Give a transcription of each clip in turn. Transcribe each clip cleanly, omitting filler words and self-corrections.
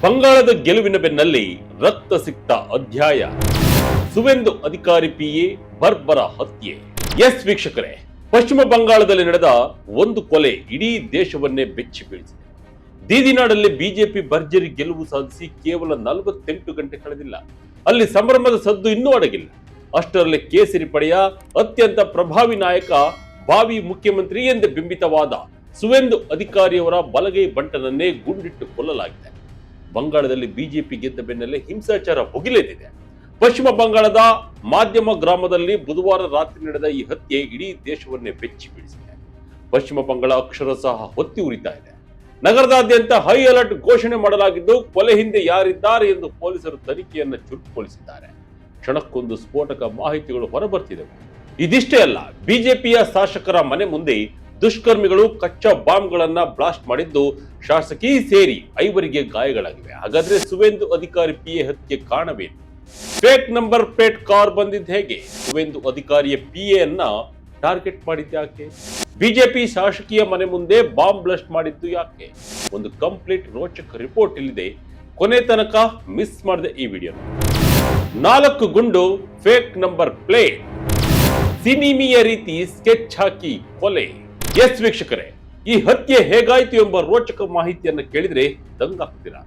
ಬಂಗಾಳದ ಗೆಲುವಿನ ಬೆನ್ನಲ್ಲಿ ರಕ್ತ ಸಿಕ್ತ ಅಧ್ಯಾಯ. ಸುವೇಂದು ಅಧಿಕಾರಿ ಪಿಎ ಬರ್ಬರ ಹತ್ಯೆ. ಎಸ್ ವೀಕ್ಷಕರೇ, ಪಶ್ಚಿಮ ಬಂಗಾಳದಲ್ಲಿ ನಡೆದ ಒಂದು ಕೊಲೆ ಇಡೀ ದೇಶವನ್ನೇ ಬೆಚ್ಚಿ ಬೀಳಿಸಿದೆ. ದೀದಿನಾಡಲ್ಲಿ ಬಿಜೆಪಿ ಭರ್ಜರಿ ಗೆಲುವು ಸಾಧಿಸಿ ಕೇವಲ 48 ಗಂಟೆ ಕಳೆದಿಲ್ಲ. ಅಲ್ಲಿ ಸಂಭ್ರಮದ ಸದ್ದು ಇನ್ನೂ ಅಡಗಿಲ್ಲ. ಅಷ್ಟರಲ್ಲಿ ಕೇಸರಿ ಪಡೆಯ ಅತ್ಯಂತ ಪ್ರಭಾವಿ ನಾಯಕ, ಭಾವಿ ಮುಖ್ಯಮಂತ್ರಿ ಎಂದೇ ಬಿಂಬಿತವಾದ ಸುವೇಂದು ಅಧಿಕಾರಿಯವರ ಬಲಗೈ ಬಂಟನನ್ನೇ ಗುಂಡಿಟ್ಟು ಕೊಲ್ಲಲಾಗಿದೆ. ಬಂಗಾಳದಲ್ಲಿ ಬಿಜೆಪಿ ಗೆದ್ದ ಬೆನ್ನಲ್ಲೇ ಹಿಂಸಾಚಾರ ಭುಗಿಲೆದ್ದಿದೆ. ಪಶ್ಚಿಮ ಬಂಗಾಳದ ಮಾಧ್ಯಮ ಗ್ರಾಮದಲ್ಲಿ ಬುಧವಾರ ರಾತ್ರಿ ನಡೆದ ಈ ಹತ್ಯೆ ಇಡೀ ದೇಶವನ್ನೇ ಬೆಚ್ಚಿ ಬೀಳಿಸಿದೆ. ಪಶ್ಚಿಮ ಬಂಗಾಳ ಅಕ್ಷರಶಃ ಹೊತ್ತಿ ಉರಿತಾ ಇದೆ. ನಗರದಾದ್ಯಂತ ಹೈ ಅಲರ್ಟ್ ಘೋಷಣೆ ಮಾಡಲಾಗಿದ್ದು, ಕೊಲೆ ಹಿಂದೆ ಯಾರಿದ್ದಾರೆ ಎಂದು ಪೊಲೀಸರು ತನಿಖೆಯನ್ನು ಚುರುಕುಗೊಳಿಸಿದ್ದಾರೆ. ಕ್ಷಣಕ್ಕೊಂದು ಸ್ಫೋಟಕ ಮಾಹಿತಿಗಳು ಹೊರಬರ್ತಿದ್ದವು. ಇದಿಷ್ಟೇ ಅಲ್ಲ, ಬಿಜೆಪಿಯ ಶಾಸಕರ ಮನೆ ಮುಂದೆ ದುಷ್ಕರ್ಮಿಗಳು ಕಚ್ಚಾ ಬಾಂಬ್ಗಳನ್ನ ಬ್ಲಾಸ್ಟ್ ಮಾಡಿದ್ದು, ಶಾಸಕಿ ಸೇರಿ 5 ಗಾಯಗಳಾಗಿವೆ. ಹಾಗಾದ್ರೆ ಸುವೇಂದು ಅಧಿಕಾರಿ ಪಿಎ ಹತ್ಯೆ ಕಾರಣವೇನು? ಫೇಕ್ ನಂಬರ್ ಪ್ಲೇಟ್ ಕಾರ್ ಬಂದಿದ್ದು ಹೇಗೆ? ಸುವೇಂದು ಅಧಿಕಾರಿಯ ಪಿಎ ಅನ್ನ ಟಾರ್ಗೆಟ್ ಮಾಡಿದ್ದು ಯಾಕೆ? ಬಿಜೆಪಿ ಶಾಸಕೀಯ ಮನೆ ಮುಂದೆ ಬಾಂಬ್ ಬ್ಲಾಸ್ಟ್ ಮಾಡಿದ್ದು ಯಾಕೆ? ಒಂದು ಕಂಪ್ಲೀಟ್ ರೋಚಕ ರಿಪೋರ್ಟ್ ಇಲ್ಲಿದೆ. ಕೊನೆ ತನಕ ಮಿಸ್ ಮಾಡದೆ ಈ ವಿಡಿಯೋ. 4 ಗುಂಡು, ಫೇಕ್ ನಂಬರ್ ಪ್ಲೇಟ್, ಸಿನಿಮಿಯ ರೀತಿ ಸ್ಕೆಚ್ ಹಾಕಿ ಕೊಲೆ. ಎಸ್ ವೀಕ್ಷಕರೇ, ಈ ಹತ್ಯೆ ಹೇಗಾಯ್ತು ಎಂಬ ರೋಚಕ ಮಾಹಿತಿಯನ್ನು ಕೇಳಿದ್ರೆ ದಂಗಾಗ್ತೀರಾ.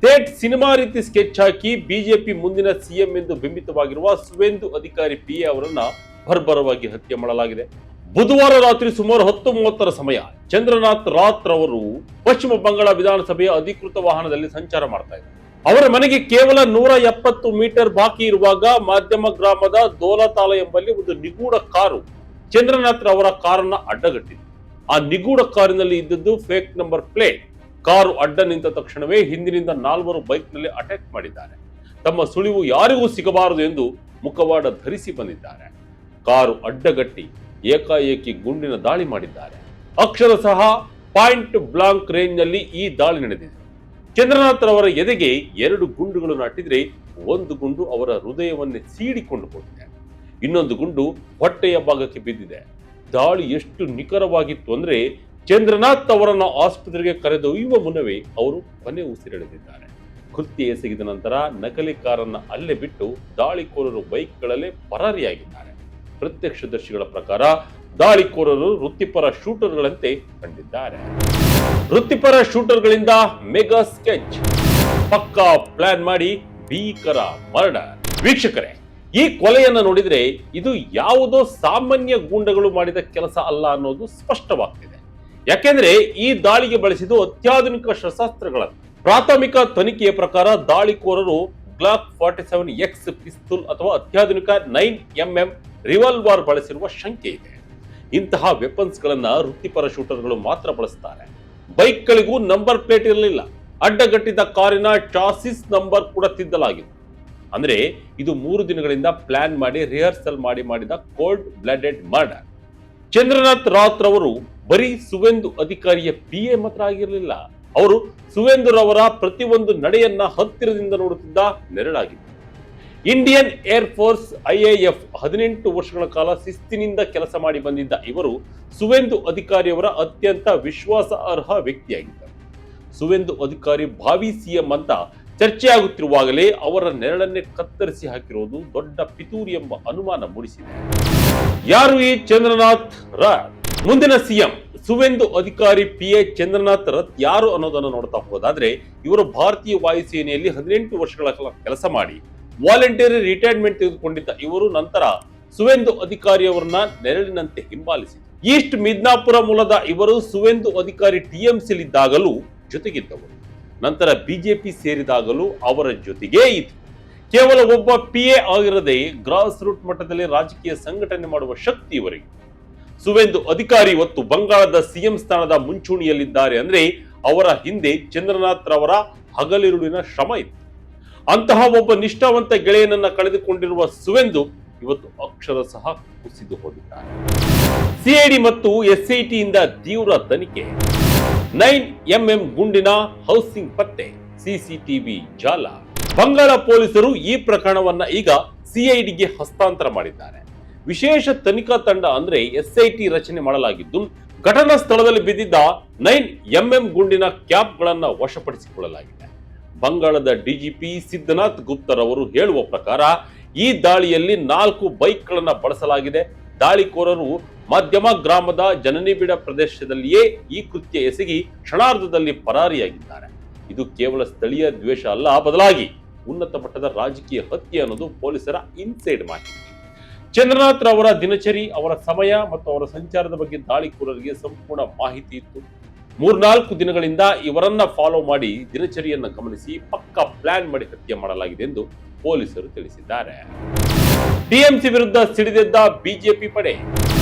ಥೇಟ್ ಸಿನಿಮಾ ರೀತಿ ಸ್ಕೆಚ್ ಹಾಕಿ ಬಿಜೆಪಿ ಮುಂದಿನ ಸಿಎಂ ಎಂದು ಬಿಂಬಿತವಾಗಿರುವ ಸುವೇಂದು ಅಧಿಕಾರಿ ಪಿಎ ಅವರನ್ನ ಬರ್ಬರವಾಗಿ ಹತ್ಯೆ ಮಾಡಲಾಗಿದೆ. ಬುಧವಾರ ರಾತ್ರಿ ಸುಮಾರು 10:30 ಸಮಯ ಚಂದ್ರನಾಥ್ ರಾತ್ ಅವರು ಪಶ್ಚಿಮ ಬಂಗಾಳ ವಿಧಾನಸಭೆಯ ಅಧಿಕೃತ ವಾಹನದಲ್ಲಿ ಸಂಚಾರ ಮಾಡ್ತಾ ಇದ್ದಾರೆ. ಅವರ ಮನೆಗೆ ಕೇವಲ 170 ಮೀಟರ್ ಬಾಕಿ ಇರುವಾಗ ಮಾಧ್ಯಮ ಗ್ರಾಮದ ದೋಲತಾಲ ಎಂಬಲ್ಲಿ ಒಂದು ನಿಗೂಢ ಕಾರು ಚಂದ್ರನಾಥ್ ಅವರ ಕಾರನ್ನ ಅಡ್ಡಗಟ್ಟಿದೆ. ಆ ನಿಗೂಢ ಕಾರಿನಲ್ಲಿ ಇದ್ದದ್ದು ಫೇಕ್ ನಂಬರ್ ಪ್ಲೇಟ್. ಕಾರು ಅಡ್ಡ ನಿಂತ ತಕ್ಷಣವೇ ಹಿಂದಿನಿಂದ 4 ಬೈಕ್ನಲ್ಲಿ ಅಟ್ಯಾಕ್ ಮಾಡಿದ್ದಾರೆ. ತಮ್ಮ ಸುಳಿವು ಯಾರಿಗೂ ಸಿಗಬಾರದು ಎಂದು ಮುಖವಾಡ ಧರಿಸಿ ಬಂದಿದ್ದಾರೆ. ಕಾರು ಅಡ್ಡಗಟ್ಟಿ ಏಕಾಏಕಿ ಗುಂಡಿನ ದಾಳಿ ಮಾಡಿದ್ದಾರೆ. ಅಕ್ಷರಶಃ ಪಾಯಿಂಟ್ ಬ್ಲಾಂಕ್ ರೇಂಜ್ ನಲ್ಲಿ ಈ ದಾಳಿ ನಡೆದಿದೆ. ಚಂದ್ರನಾಥ್ ಅವರ ಎದೆಗೆ 2 ಗುಂಡುಗಳು ನಾಟಿದ್ರೆ, ಒಂದು ಗುಂಡು ಅವರ ಹೃದಯವನ್ನೇ ಸೀಡಿಕೊಂಡು ಹೋಗಿದೆ. ಇನ್ನೊಂದು ಗುಂಡು ಹೊಟ್ಟೆಯ ಭಾಗಕ್ಕೆ ಬಿದ್ದಿದೆ. ದಾಳಿ ಎಷ್ಟು ನಿಖರವಾಗಿತ್ತು ಅಂದ್ರೆ, ಚಂದ್ರನಾಥ್ ಅವರನ್ನು ಆಸ್ಪತ್ರೆಗೆ ಕರೆದೊಯ್ಯುವ ಮುನ್ನವೇ ಅವರು ಕೊನೆ ಉಸಿರೆಳೆದಿದ್ದಾರೆ. ಕೃತ್ಯ ಎಸಗಿದ ನಂತರ ನಕಲಿ ಕಾರನ್ನ ಅಲ್ಲೇ ಬಿಟ್ಟು ದಾಳಿಕೋರರು ಬೈಕ್ಗಳಲ್ಲೇ ಪರಾರಿಯಾಗಿದ್ದಾರೆ. ಪ್ರತ್ಯಕ್ಷದರ್ಶಿಗಳ ಪ್ರಕಾರ ದಾಳಿಕೋರರು ವೃತ್ತಿಪರ ಶೂಟರ್ಗಳಂತೆ ಕಂಡಿದ್ದಾರೆ. ವೃತ್ತಿಪರ ಶೂಟರ್ಗಳಿಂದ ಮೆಗಾ ಸ್ಕೆಚ್, ಪಕ್ಕಾ ಪ್ಲಾನ್ ಮಾಡಿ ಭೀಕರ ಮರ್ಡರ್. ವೀಕ್ಷಕರೇ, ಈ ಕೊಲೆಯನ್ನ ನೋಡಿದ್ರೆ ಇದು ಯಾವುದೋ ಸಾಮಾನ್ಯ ಗೂಂಡಗಳು ಮಾಡಿದ ಕೆಲಸ ಅಲ್ಲ ಅನ್ನೋದು ಸ್ಪಷ್ಟವಾಗ್ತಿದೆ. ಯಾಕೆಂದ್ರೆ ಈ ದಾಳಿಗೆ ಬಳಸಿದ ಅತ್ಯಾಧುನಿಕ ಶಸ್ತ್ರಾಸ್ತ್ರಗಳನ್ನು ಪ್ರಾಥಮಿಕ ತನಿಖೆಯ ಪ್ರಕಾರ ದಾಳಿಕೋರರು ಗ್ಲಾಕ್ 47X ಪಿಸ್ತೂಲ್ ಅಥವಾ ಅತ್ಯಾಧುನಿಕ 9mm ರಿವಾಲ್ವರ್ ಬಳಸಿರುವ ಶಂಕೆ ಇದೆ. ಇಂತಹ ವೆಪನ್ಸ್ ಗಳನ್ನ ವೃತ್ತಿಪರ ಶೂಟರ್ಗಳು ಮಾತ್ರ ಬಳಸ್ತಾರೆ. ಬೈಕ್ಗಳಿಗೂ ನಂಬರ್ ಪ್ಲೇಟ್ ಇರಲಿಲ್ಲ. ಅಡ್ಡಗಟ್ಟಿದ್ದ ಕಾರಿನ ಚಾಸಿಸ್ ನಂಬರ್ ಕೂಡ ತಿದ್ದಲಾಗಿತ್ತು. ಅಂದ್ರೆ ಇದು 3 ದಿನಗಳಿಂದ ಪ್ಲಾನ್ ಮಾಡಿ ರಿಹರ್ಸಲ್ ಮಾಡಿದ ಕೋಲ್ಡ್ ಬ್ಲಡೆಡ್ ಮರ್ಡರ್. ಚಂದ್ರನಾಥ್ ರಾತ್ ರವರು ಬರೀ ಸುವೇಂದು ಅಧಿಕಾರಿಯ ಪಿಎ ಮಾತ್ರ ಆಗಿರಲಿಲ್ಲ. ಅವರು ಸುವೇಂದು ರವರ ಪ್ರತಿಯೊಂದು ನಡೆಯನ್ನ ಹತ್ತಿರದಿಂದ ನೋಡುತ್ತಿದ್ದ ನೆರಳಾಗಿತ್ತು. ಇಂಡಿಯನ್ ಏರ್ ಫೋರ್ಸ್ IAF 18 ವರ್ಷಗಳ ಕಾಲ ಶಿಸ್ತಿನಿಂದ ಕೆಲಸ ಮಾಡಿ ಬಂದಿದ್ದ ಇವರು ಸುವೇಂದು ಅಧಿಕಾರಿಯವರ ಅತ್ಯಂತ ವಿಶ್ವಾಸಾರ್ಹ ವ್ಯಕ್ತಿಯಾಗಿದ್ದರು. ಸುವೇಂದು ಅಧಿಕಾರಿ ಭಾವಿ ಸಿಎಂ ಅಂತ ಚರ್ಚೆಯಾಗುತ್ತಿರುವಾಗಲೇ ಅವರ ನೆರಳನ್ನೇ ಕತ್ತರಿಸಿ ಹಾಕಿರುವುದು ದೊಡ್ಡ ಪಿತೂರಿ ಎಂಬ ಅನುಮಾನ ಮೂಡಿಸಿದೆ. ಯಾರು ಈ ಚಂದ್ರನಾಥ್ ರಾತ್? ಮುಂದಿನ ಸಿಎಂ ಸುವೇಂದು ಅಧಿಕಾರಿ ಪಿಎ ಚಂದ್ರನಾಥ್ ರಥ್ ಯಾರು ಅನ್ನೋದನ್ನು ನೋಡ್ತಾ ಹೋದಾದ್ರೆ, ಇವರು ಭಾರತೀಯ ವಾಯುಸೇನೆಯಲ್ಲಿ 18 ವರ್ಷಗಳ ಕಾಲ ಕೆಲಸ ಮಾಡಿ ವಾಲಂಟಿಯರಿ ರಿಟೈರ್ಮೆಂಟ್ ತೆಗೆದುಕೊಂಡಿದ್ದ ಇವರು ನಂತರ ಸುವೇಂದು ಅಧಿಕಾರಿಯವರನ್ನ ನೆರಳಿನಂತೆ ಹಿಂಬಾಲಿಸಿದರು. ಈಸ್ಟ್ ಮಿದ್ನಾಪುರ ಮೂಲದ ಇವರು ಸುವೇಂದು ಅಧಿಕಾರಿ ಟಿಎಂಸಿಲಿದ್ದಾಗಲೂ ಜೊತೆಗಿದ್ದವರು. ನಂತರ ಬಿಜೆಪಿ ಸೇರಿದಾಗಲೂ ಅವರ ಜೊತೆಗೇ ಇತ್ತು. ಕೇವಲ ಒಬ್ಬ ಪಿಎ ಆಗಿರದೆ ಗ್ರಾಸ್ ರೂಟ್ ಮಟ್ಟದಲ್ಲಿ ರಾಜಕೀಯ ಸಂಘಟನೆ ಮಾಡುವ ಶಕ್ತಿ ಇವರಿಗೆ. ಸುವೇಂದು ಅಧಿಕಾರಿ ಇವತ್ತು ಬಂಗಾಳದ ಸಿಎಂ ಸ್ಥಾನದ ಮುಂಚೂಣಿಯಲ್ಲಿದ್ದಾರೆ ಅಂದ್ರೆ ಅವರ ಹಿಂದೆ ಚಂದ್ರನಾಥ್ ರವರ ಹಗಲಿರುಳಿನ ಶ್ರಮ ಇತ್ತು. ಅಂತಹ ಒಬ್ಬ ನಿಷ್ಠಾವಂತ ಗೆಳೆಯನನ್ನ ಕಳೆದುಕೊಂಡಿರುವ ಸುವೇಂದು ಇವತ್ತು ಅಕ್ಷರಶಃ ಕುಸಿದು ಹೋಗಿದ್ದಾರೆ. ಸಿಐಡಿ ಮತ್ತು SIT ಇಂದ ತೀವ್ರ ತನಿಖೆ. 9mm ಗುಂಡಿನ ಹೌಸಿಂಗ್ ಪತ್ತೆ, ಸಿಸಿಟಿವಿ ಜಾಲ. ಬಂಗಾಳ ಪೊಲೀಸರು ಈ ಪ್ರಕರಣವನ್ನ ಈಗ ಸಿಐಡಿಗೆ ಹಸ್ತಾಂತರ ಮಾಡಿದ್ದಾರೆ. ವಿಶೇಷ ತನಿಖಾ ತಂಡ ಅಂದ್ರೆ SIT ರಚನೆ ಮಾಡಲಾಗಿದ್ದು, ಘಟನಾ ಸ್ಥಳದಲ್ಲಿ ಬಿದ್ದಿದ್ದ 9mm ಗುಂಡಿನ ಕ್ಯಾಪ್ಗಳನ್ನ ವಶಪಡಿಸಿಕೊಳ್ಳಲಾಗಿದೆ. ಬಂಗಾಳದ ಡಿಜಿಪಿ ಸಿದ್ಧನಾಥ್ ಗುಪ್ತರ್ ಅವರು ಹೇಳುವ ಪ್ರಕಾರ ಈ ದಾಳಿಯಲ್ಲಿ 4 ಬೈಕ್ಗಳನ್ನ ಬಳಸಲಾಗಿದೆ. ದಾಳಿಕೋರರು ಮಧ್ಯಮ ಗ್ರಾಮದ ಜನನಿಬಿಡ ಪ್ರದೇಶದಲ್ಲಿಯೇ ಈ ಕೃತ್ಯ ಎಸಗಿ ಕ್ಷಣಾರ್ಧದಲ್ಲಿ ಪರಾರಿಯಾಗಿದ್ದಾರೆ. ಇದು ಕೇವಲ ಸ್ಥಳೀಯ ದ್ವೇಷ ಅಲ್ಲ, ಬದಲಾಗಿ ಉನ್ನತ ಮಟ್ಟದ ರಾಜಕೀಯ ಹತ್ಯೆ ಅನ್ನೋದು ಪೊಲೀಸರ ಇನ್ಸೈಡ್ ಮಾಹಿತಿ. ಚಂದ್ರನಾಥ್ ಅವರ ದಿನಚರಿ, ಅವರ ಸಮಯ ಮತ್ತು ಅವರ ಸಂಚಾರದ ಬಗ್ಗೆ ದಾಳಿಕೋರರಿಗೆ ಸಂಪೂರ್ಣ ಮಾಹಿತಿ ಇತ್ತು. 3-4 ದಿನಗಳಿಂದ ಇವರನ್ನ ಫಾಲೋ ಮಾಡಿ ದಿನಚರಿಯನ್ನ ಗಮನಿಸಿ ಪಕ್ಕಾ ಪ್ಲಾನ್ ಮಾಡಿ ಹತ್ಯೆ ಮಾಡಲಾಗಿದೆ ಎಂದು ಪೊಲೀಸರು ತಿಳಿಸಿದ್ದಾರೆ. ಟಿಎಂಸಿ ವಿರುದ್ಧ ಸಿಡಿದೆದ್ದ ಬಿಜೆಪಿ ಪಡೆ.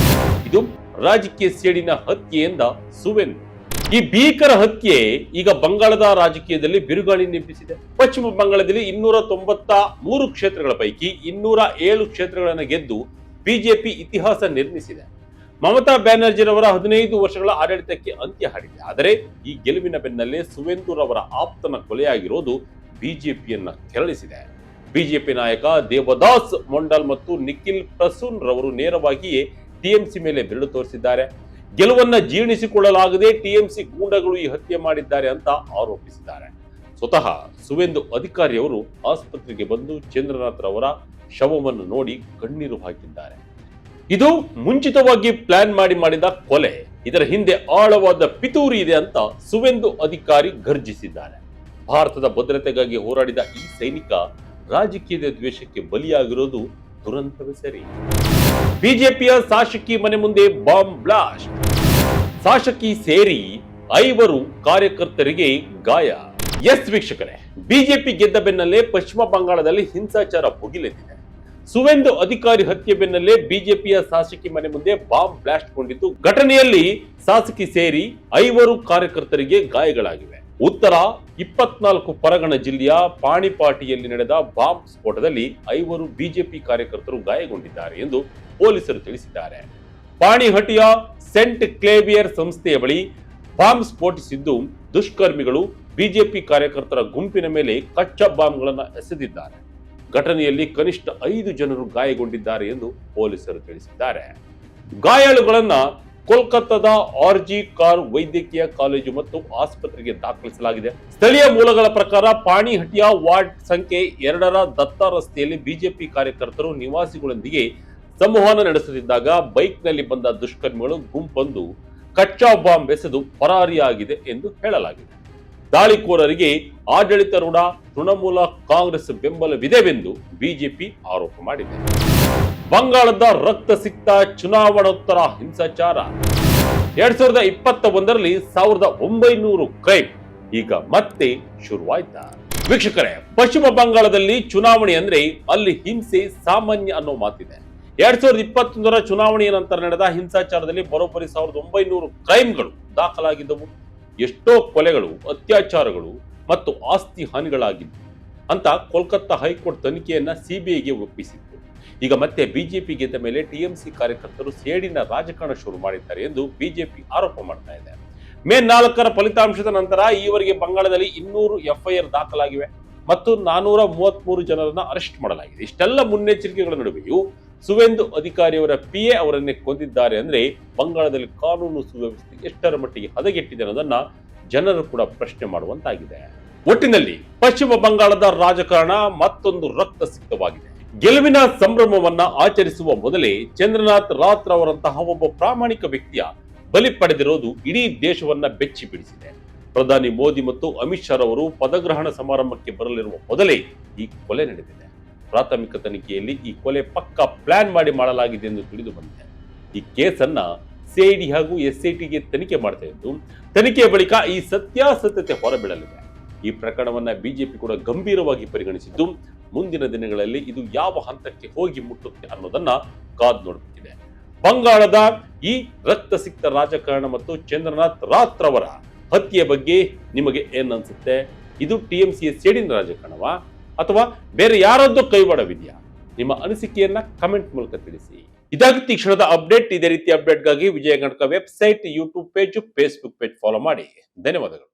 ಇದು ರಾಜಕೀಯ ಸೇಡಿನ ಹತ್ಯೆಯಿಂದ ಸುವೆಂದು. ಈ ಭೀಕರ ಹತ್ಯೆ ಈಗ ಬಂಗಾಳದ ರಾಜಕೀಯದಲ್ಲಿ ಬಿರುಗಾಳಿ ನೆಬ್ಬಿಸಿದೆ. ಪಶ್ಚಿಮ ಬಂಗಾಳದಲ್ಲಿ 293 ಕ್ಷೇತ್ರಗಳ ಪೈಕಿ 207 ಕ್ಷೇತ್ರಗಳನ್ನು ಗೆದ್ದು ಬಿಜೆಪಿ ಇತಿಹಾಸ ನಿರ್ಮಿಸಿದೆ. ಮಮತಾ ಬ್ಯಾನರ್ಜಿರವರ 15 ವರ್ಷಗಳ ಆಡಳಿತಕ್ಕೆ ಅಂತ್ಯ ಹಾಡಿದೆ. ಆದರೆ ಈ ಗೆಲುವಿನ ಬೆನ್ನಲ್ಲೇ ಸುವೆಂದುರವರ ಆಪ್ತನ ಕೊಲೆಯಾಗಿರೋದು ಬಿಜೆಪಿಯನ್ನ ಕೆರಳಿಸಿದೆ. ಬಿಜೆಪಿ ನಾಯಕ ದೇವದಾಸ್ ಮೊಂಡಲ್ ಮತ್ತು ನಿಖಿಲ್ ಪ್ರಸೂನ್ ರವರು ನೇರವಾಗಿಯೇ ಟಿಎಂಸಿ ಮೇಲೆ ಬೆರಳು ತೋರಿಸಿದ್ದಾರೆ. ಗೆಲುವನ್ನ ಜೀರ್ಣಿಸಿಕೊಳ್ಳಲಾಗದೆ ಟಿಎಂಸಿ ಗೂಂಡಗಳು ಈ ಹತ್ಯೆ ಮಾಡಿದ್ದಾರೆ ಅಂತ ಆರೋಪಿಸಿದ್ದಾರೆ. ಸ್ವತಃ ಸುವೆಂದು ಅಧಿಕಾರಿಯವರು ಆಸ್ಪತ್ರೆಗೆ ಬಂದು ಚಂದ್ರನಾಥ್ ರವರ ಶವವನ್ನು ನೋಡಿ ಕಣ್ಣೀರು ಹಾಕಿದ್ದಾರೆ. ಇದು ಮುಂಚಿತವಾಗಿ ಪ್ಲಾನ್ ಮಾಡಿದ ಕೊಲೆ. ಇದರ ಹಿಂದೆ ಆಳವಾದ ಪಿತೂರಿ ಇದೆ ಅಂತ ಸುವೆಂದು ಅಧಿಕಾರಿ ಗರ್ಜಿಸಿದ್ದಾರೆ. ಭಾರತದ ಭದ್ರತೆಗಾಗಿ ಹೋರಾಡಿದ ಈ ಸೈನಿಕ ರಾಜಕೀಯದ ದ್ವೇಷಕ್ಕೆ ಬಲಿಯಾಗಿರೋದು ದುರಂತವೇ ಸರಿ. ಬಿಜೆಪಿಯ ಶಾಸಕಿ ಮನೆ ಮುಂದೆ ಬಾಂಬ್ ಬ್ಲಾಸ್ಟ್. ಶಾಸಕಿ ಸೇರಿ 5 ಕಾರ್ಯಕರ್ತರಿಗೆ ಗಾಯ. ಎಸ್ ವೀಕ್ಷಕರೇ, ಬಿಜೆಪಿ ಗೆದ್ದ ಬೆನ್ನಲ್ಲೇ ಪಶ್ಚಿಮ ಬಂಗಾಳದಲ್ಲಿ ಹಿಂಸಾಚಾರ ಭುಗಿಲೆದ್ದಿದೆ. ಸುವೆಂದು ಅಧಿಕಾರಿ ಹತ್ಯೆ ಬೆನ್ನಲ್ಲೇ ಬಿಜೆಪಿಯ ಶಾಸಕಿ ಮನೆ ಮುಂದೆ ಬಾಂಬ್ ಬ್ಲಾಸ್ಟ್ ಗೊಂಡಿದ್ದು, ಘಟನೆಯಲ್ಲಿ ಶಾಸಕಿ ಸೇರಿ 5 ಕಾರ್ಯಕರ್ತರಿಗೆ ಗಾಯಗಳಾಗಿವೆ. ಉತ್ತರ 24 ಪರಗಣ ಜಿಲ್ಲೆಯ ಪಾಣಿಪಾಟಿಯಲ್ಲಿ ನಡೆದ ಬಾಂಬ್ ಸ್ಫೋಟದಲ್ಲಿ 5 ಬಿಜೆಪಿ ಕಾರ್ಯಕರ್ತರು ಗಾಯಗೊಂಡಿದ್ದಾರೆ ಎಂದು ಪೊಲೀಸರು ತಿಳಿಸಿದ್ದಾರೆ. ಪಾಣಿಹಟ್ಟಿಯ ಸೆಂಟ್ ಕ್ಲೇವಿಯರ್ ಸಂಸ್ಥೆಯ ಬಳಿ ಬಾಂಬ್ ಸ್ಫೋಟಿಸಿದ್ದು, ದುಷ್ಕರ್ಮಿಗಳು ಬಿಜೆಪಿ ಕಾರ್ಯಕರ್ತರ ಗುಂಪಿನ ಮೇಲೆ ಕಚ್ಚಾ ಬಾಂಬ್ಗಳನ್ನು ಎಸೆದಿದ್ದಾರೆ. ಘಟನೆಯಲ್ಲಿ ಕನಿಷ್ಠ 5 ಜನರು ಗಾಯಗೊಂಡಿದ್ದಾರೆ ಎಂದು ಪೊಲೀಸರು ತಿಳಿಸಿದ್ದಾರೆ. ಗಾಯಾಳುಗಳನ್ನ ಕೋಲ್ಕತ್ತಾದ ಆರ್ಜಿ ಕಾರ್ ವೈದ್ಯಕೀಯ ಕಾಲೇಜು ಮತ್ತು ಆಸ್ಪತ್ರೆಗೆ ದಾಖಲಿಸಲಾಗಿದೆ. ಸ್ಥಳೀಯ ಮೂಲಗಳ ಪ್ರಕಾರ ಪಾಣಿಹಟ್ಟಿಯ ವಾರ್ಡ್ ಸಂಖ್ಯೆ 2ರ ದತ್ತಾ ರಸ್ತೆಯಲ್ಲಿ ಬಿಜೆಪಿ ಕಾರ್ಯಕರ್ತರು ನಿವಾಸಿಗಳೊಂದಿಗೆ ಸಂವಹನ ನಡೆಸುತ್ತಿದ್ದಾಗ ಬೈಕ್ನಲ್ಲಿ ಬಂದ ದುಷ್ಕರ್ಮಿಗಳು ಗುಂಪೊಂದು ಕಚ್ಚಾ ಬಾಂಬ್ ಎಸೆದು ಪರಾರಿಯಾಗಿದೆ ಎಂದು ಹೇಳಲಾಗಿದೆ. ದಾಳಿಕೋರರಿಗೆ ಆಡಳಿತಾರೂಢ ತೃಣಮೂಲ ಕಾಂಗ್ರೆಸ್ ಬೆಂಬಲವಿದೆವೆಂದು ಬಿಜೆಪಿ ಆರೋಪ ಮಾಡಿದೆ. ಬಂಗಾಳದ ರಕ್ತಸಿಕ್ತ ಚುನಾವಣೋತ್ತರ ಹಿಂಸಾಚಾರ. 2021ರಲ್ಲಿ 1900 ಕ್ರೈಮ್ ಈಗ ಮತ್ತೆ ಶುರುವಾಯ್ತಾ? ವೀಕ್ಷಕರೇ, ಪಶ್ಚಿಮ ಬಂಗಾಳದಲ್ಲಿ ಚುನಾವಣೆ ಅಂದ್ರೆ ಅಲ್ಲಿ ಹಿಂಸೆ ಸಾಮಾನ್ಯ ಅನ್ನೋ ಮಾತಿದೆ. 2021ರ ಚುನಾವಣೆಯ ನಂತರ ನಡೆದ ಹಿಂಸಾಚಾರದಲ್ಲಿ ಬರೋಬ್ಬರಿ 1900 ಕ್ರೈಮ್ಗಳು ದಾಖಲಾಗಿದ್ದವು. ಎಷ್ಟೋ ಕೊಲೆಗಳು, ಅತ್ಯಾಚಾರಗಳು ಮತ್ತು ಆಸ್ತಿ ಹಾನಿಗಳಾಗಿದ್ದವು ಅಂತ ಕೋಲ್ಕತ್ತಾ ಹೈಕೋರ್ಟ್ ತನಿಖೆಯನ್ನ ಸಿಬಿಐಗೆ ಒಪ್ಪಿಸಿತ್ತು. ಈಗ ಮತ್ತೆ ಬಿಜೆಪಿ ಗೆದ್ದ ಮೇಲೆ ಟಿಎಂಸಿ ಕಾರ್ಯಕರ್ತರು ಸೇಡಿನ ರಾಜಕಾರಣ ಶುರು ಮಾಡಿದ್ದಾರೆ ಎಂದು ಬಿಜೆಪಿ ಆರೋಪ ಮಾಡ್ತಾ ಇದೆ. ಮೇ 4ರ ಫಲಿತಾಂಶದ ನಂತರ ಈವರೆಗೆ ಬಂಗಾಳದಲ್ಲಿ 200 ಎಫ್ಐಆರ್ ದಾಖಲಾಗಿವೆ ಮತ್ತು 433 ಜನರನ್ನ ಅರೆಸ್ಟ್ ಮಾಡಲಾಗಿದೆ. ಇಷ್ಟೆಲ್ಲ ಮುನ್ನೆಚ್ಚರಿಕೆಗಳ ನಡುವೆಯೂ ಸುವೆಂದು ಅಧಿಕಾರಿಯವರ ಪಿಎ ಅವರನ್ನೇ ಕೊಂದಿದ್ದಾರೆ ಅಂದ್ರೆ ಬಂಗಾಳದಲ್ಲಿ ಕಾನೂನು ಸುವ್ಯವಸ್ಥೆ ಎಷ್ಟರ ಮಟ್ಟಿಗೆ ಹದಗೆಟ್ಟಿದೆ ಅನ್ನೋದನ್ನ ಜನರು ಕೂಡ ಪ್ರಶ್ನೆ ಮಾಡುವಂತಾಗಿದೆ. ಒಟ್ಟಿನಲ್ಲಿ ಪಶ್ಚಿಮ ಬಂಗಾಳದ ರಾಜಕಾರಣ ಮತ್ತೊಂದು ರಕ್ತಸಿಕ್ತವಾಗಿದೆ. ಗೆಲುವಿನ ಸಂಭ್ರಮವನ್ನ ಆಚರಿಸುವ ಮೊದಲೇ ಚಂದ್ರನಾಥ್ ಅವರಂತಹ ಒಬ್ಬ ಪ್ರಾಮಾಣಿಕ ವ್ಯಕ್ತಿಯ ಬಲಿ ಪಡೆದಿರೋದು ಇಡೀ ದೇಶವನ್ನ ಬೆಚ್ಚಿ ಬಿಡಿಸಿದೆ. ಪ್ರಧಾನಿ ಮೋದಿ ಮತ್ತು ಅಮಿತ್ ಶಾ ಅವರು ಪದಗ್ರಹಣ ಸಮಾರಂಭಕ್ಕೆ ಬರಲಿರುವ ಮೊದಲೇ ಈ ಕೊಲೆ ನಡೆದಿದೆ. ಪ್ರಾಥಮಿಕ ತನಿಖೆಯಲ್ಲಿ ಈ ಕೊಲೆ ಪಕ್ಕಾ ಪ್ಲಾನ್ ಮಾಡಿ ಮಾಡಲಾಗಿದೆ ಎಂದು ತಿಳಿದು ಬಂದಿದೆ. ಈ ಕೇಸನ್ನ ಸಿಐಡಿ ಹಾಗೂ ಎಸ್ಐಟಿಗೆ ತನಿಖೆ ಮಾಡ್ತಾ ಇದ್ದು, ತನಿಖೆಯ ಬಳಿಕ ಈ ಸತ್ಯಾಸತ್ಯತೆ ಹೊರಬೀಳಲಿದೆ. ಈ ಪ್ರಕರಣವನ್ನ ಬಿಜೆಪಿ ಕೂಡ ಗಂಭೀರವಾಗಿ ಪರಿಗಣಿಸಿದ್ದು, ಮುಂದಿನ ದಿನಗಳಲ್ಲಿ ಇದು ಯಾವ ಹಂತಕ್ಕೆ ಹೋಗಿ ಮುಟ್ಟುತ್ತೆ ಅನ್ನೋದನ್ನ ಕಾದು ನೋಡಬೇಕಿದೆ. ಬಂಗಾಳದ ಈ ರಕ್ತಸಿಕ್ತ ರಾಜಕಾರಣ ಮತ್ತು ಚಂದ್ರನಾಥ್ ರವರ ಹತ್ಯೆಯ ಬಗ್ಗೆ ನಿಮಗೆ ಏನ್ ಅನ್ಸುತ್ತೆ? ಇದು ಟಿಎಂಸಿಯ ಸೇಡಿನ ರಾಜಕಾರಣವಾ ಅಥವಾ ಬೇರೆ ಯಾರದ್ದೋ ಕೈವಾಡವಿದೆಯಾ? ನಿಮ್ಮ ಅನಿಸಿಕೆಯನ್ನ ಕಮೆಂಟ್ ಮೂಲಕ ತಿಳಿಸಿ. ಇದಾಗಿತ್ತು ಈ ಕ್ಷಣದ ಅಪ್ಡೇಟ್. ಇದೇ ರೀತಿ ಅಪ್ಡೇಟ್ಗಾಗಿ Vijaya Karnataka website, YouTube page, Facebook page follow ಮಾಡಿ. ಧನ್ಯವಾದಗಳು.